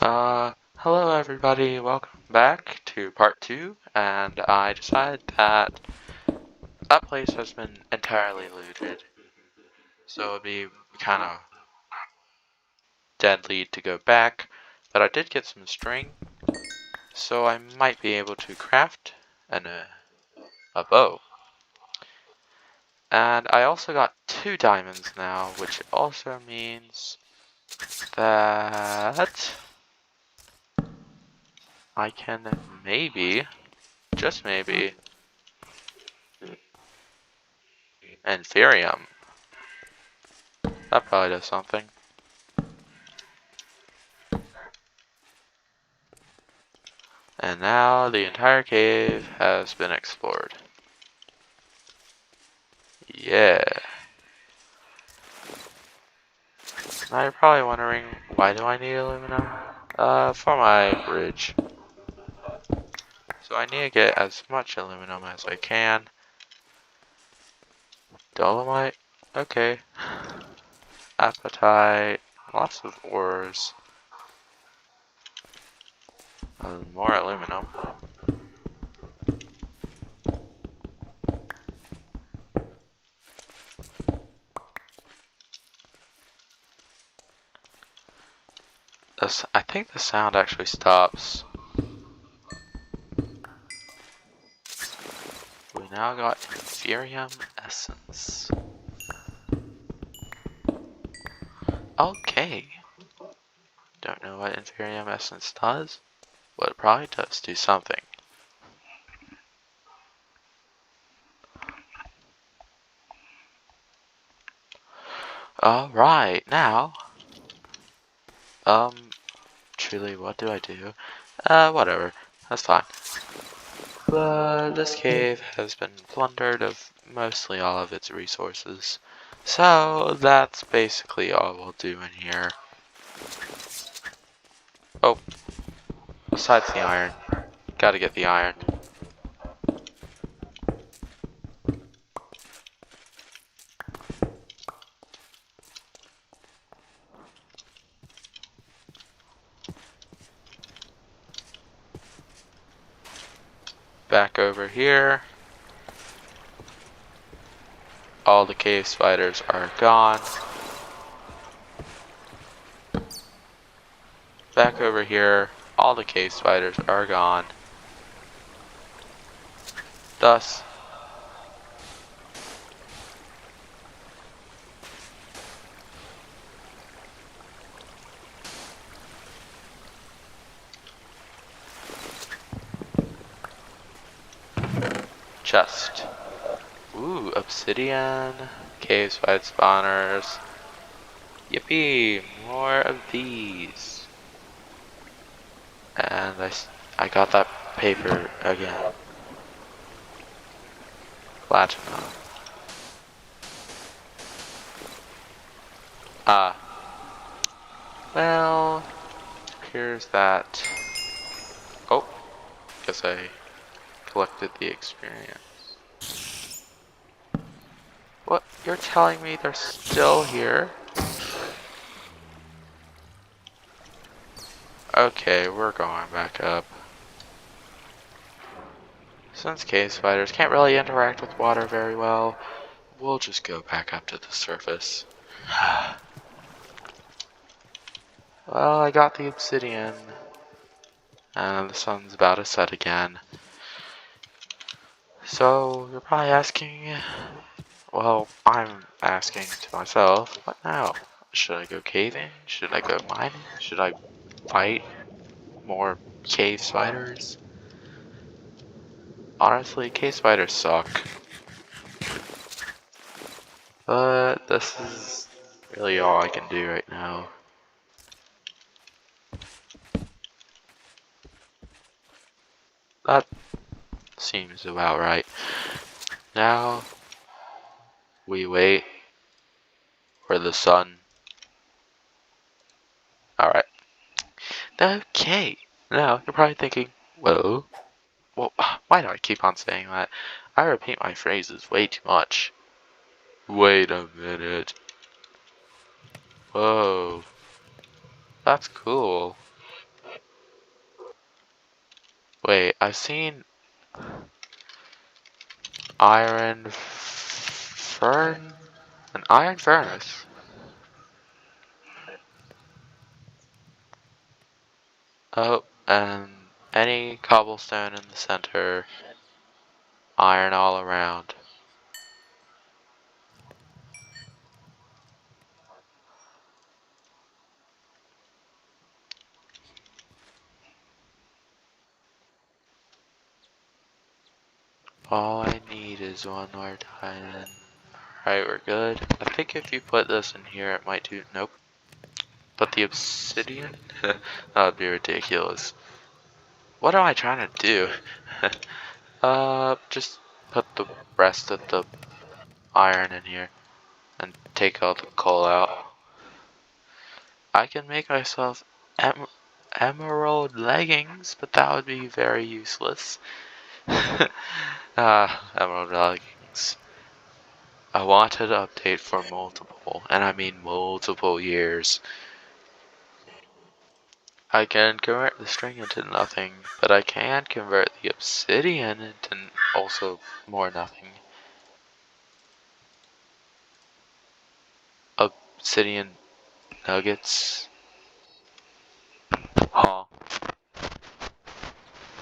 Hello everybody, welcome back to part 2, and I decided that that place has been entirely looted, so it'd be kind of deadly to go back, but I did get some string, so I might be able to craft a bow. And I also got 2 diamonds now, which also means that I can maybe, just maybe, Inferium. That probably does something. And now the entire cave has been explored. Yeah. Now you're probably wondering, why do I need aluminum? For my bridge. So I need to get as much aluminum as I can. Dolomite? Okay. Apatite. Lots of ores. And more aluminum. I think the sound actually stops. We now got Inferium Essence. Okay. Don't know what Inferium Essence does, but it probably does do something. Alright, now, truly, what do I do? Whatever, that's fine. But this cave has been plundered of mostly all of its resources, so that's basically all we'll do in here. Oh, besides the iron. Gotta get the iron. Back over here. All the cave spiders are gone. Back over here, all the cave spiders are gone. Thus, chest. Ooh, obsidian, cave spider spawners. Yippee, more of these. And I got that paper again. Platinum. Ah. Well, here's that. Oh, guess I collected the experience. What? You're telling me they're still here? Okay, we're going back up. Since cave spiders can't really interact with water very well, we'll just go back up to the surface. Well, I got the obsidian. And the sun's about to set again. So, you're probably asking, well, I'm asking to myself, what now? Should I go caving? Should I go mining? Should I fight more cave spiders? Honestly, cave spiders suck. But this is really all I can do right now. That seems about right. Now, we wait for the sun. Alright. Okay. Now, you're probably thinking, well, why do I keep on saying that? I repeat my phrases way too much. Wait a minute. Whoa. That's cool. Wait, I've seen iron fern, an iron furnace. Oh, and any cobblestone in the center, iron all around. All I need is one more diamond. Alright, we're good. I think if you put this in here, it might do. Nope. But the obsidian? That would be ridiculous. What am I trying to do? Just put the rest of the iron in here and take all the coal out. I can make myself emerald leggings, but that would be very useless. Emerald leggings. I wanted to update for multiple, and I mean multiple years. I can convert the string into nothing, but I can convert the obsidian into also more nothing. Obsidian nuggets. Huh.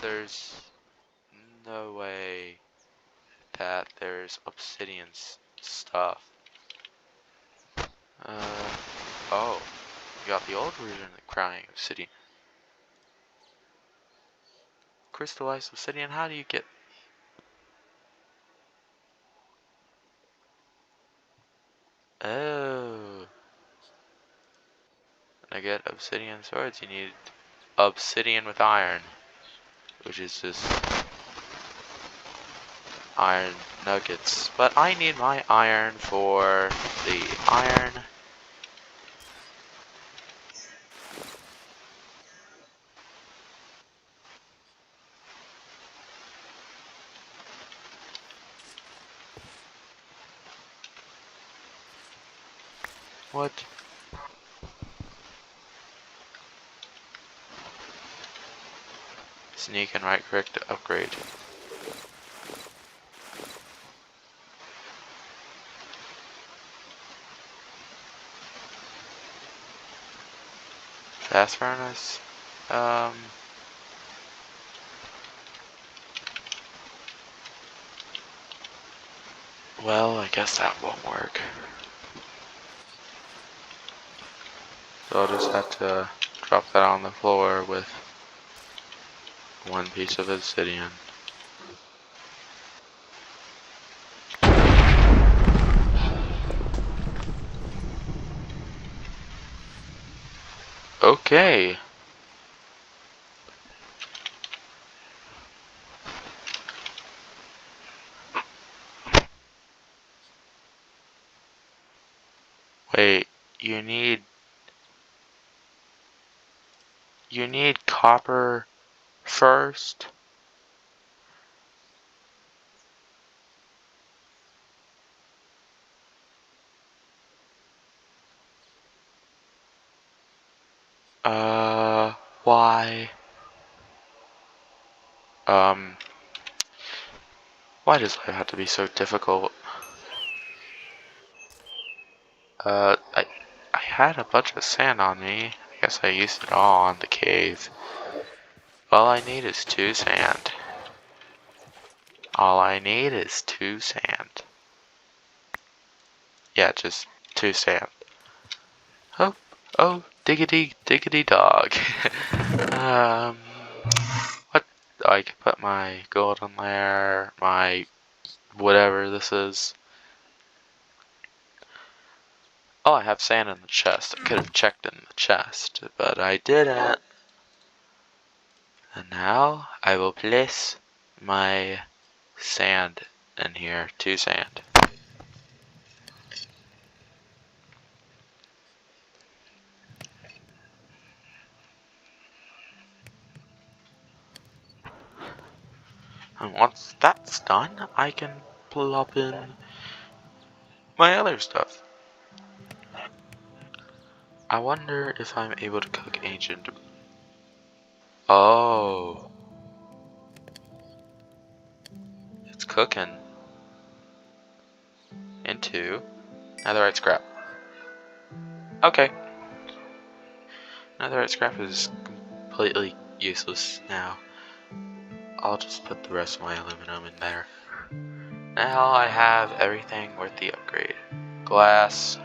There's no way that there's obsidian stuff. Oh. You got the old version of the crying obsidian. Crystallized obsidian, how do you get... Oh. To get obsidian swords, you need obsidian with iron, which is just iron nuggets. But I need my iron for the iron. What? Sneak and right click to upgrade. Fast furnace. Well, I guess that won't work. So I'll just have to drop that on the floor with one piece of obsidian. Okay. Wait, you need copper first? Why? Um, why does life have to be so difficult? I had a bunch of sand on me. I guess I used it all on the cave. All I need is 2 sand. All I need is 2 sand. Yeah, just 2 sand. Oh, oh, diggity, diggity dog. What? I can put my gold in there, my whatever this is. Oh, I have sand in the chest. I could have checked in the chest, but I didn't. And now I will place my sand in here, 2 sand. And once that's done, I can plop in my other stuff. I wonder if I'm able to cook ancient. Oh. cooking into netherite scrap. Okay. Netherite scrap is completely useless now. I'll just put the rest of my aluminum in there. Now I have everything worth the upgrade. Glass.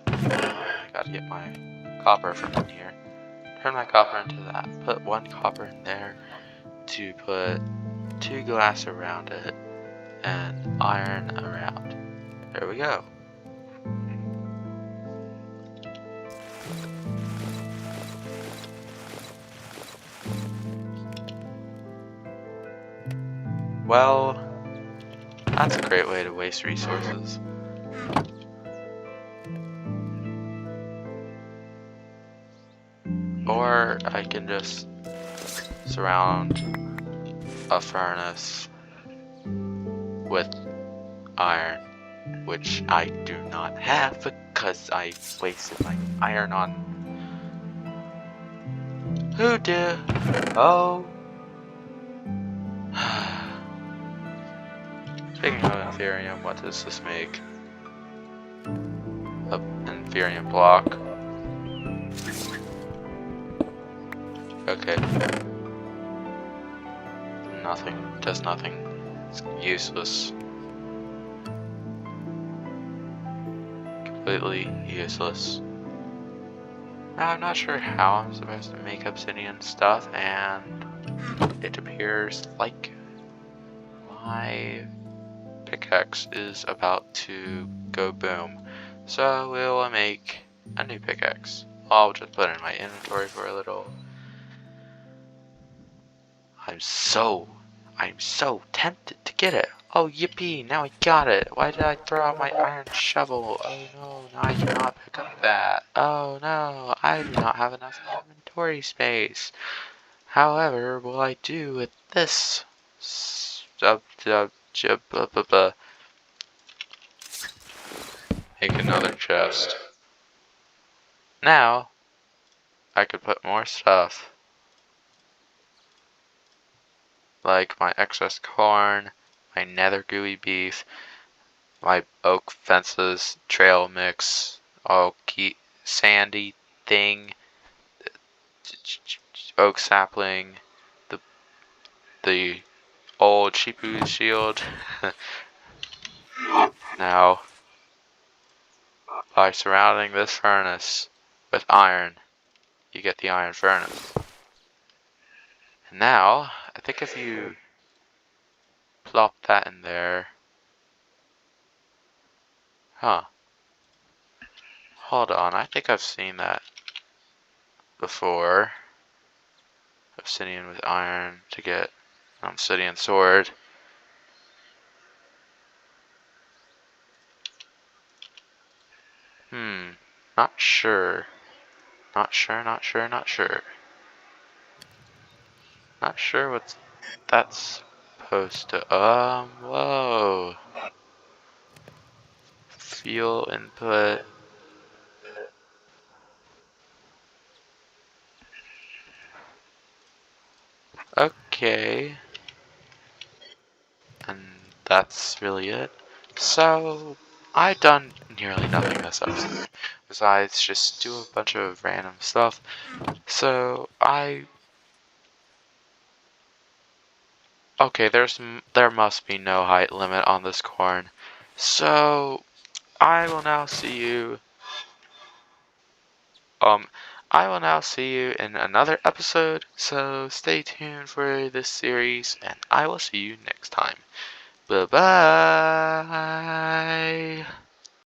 I gotta get my copper from in here. Turn my copper into that. Put 1 copper in there to put 2 glass around it and iron around. There we go. Well, that's a great way to waste resources. Or I can just surround a furnace with iron, which I do not have because I wasted my iron on. Who did? Oh. Speaking of Inferium, what does this make? An Inferium block. Okay. Nothing. Does nothing. It's useless. Completely useless. Now I'm not sure how I'm supposed to make obsidian stuff, and it appears like my pickaxe is about to go boom. So we'll make a new pickaxe. I'll just put it in my inventory for a little. I'm so tempted to get it. Oh yippee, now I got it. Why did I throw out my iron shovel? Oh no, now I cannot pick up that. Oh no, I do not have enough inventory space. However, what will I do with this? Make another chest. Now, I could put more stuff. Like my excess corn, my nether gooey beef, my oak fences, trail mix, oaky sandy thing, oak sapling, the old Chipu shield. Now, by surrounding this furnace with iron, you get the iron furnace. And now, I think if you plop that in there, hold on, I think I've seen that before. Obsidian with iron to get an obsidian sword. Not sure. Not sure what that's supposed to, whoa. Fuel input. Okay. And that's really it. So, I've done nearly nothing this episode, besides just do a bunch of random stuff. So, okay, there must be no height limit on this corn. So, I will now see you in another episode, so stay tuned for this series, and I will see you next time. Bye bye.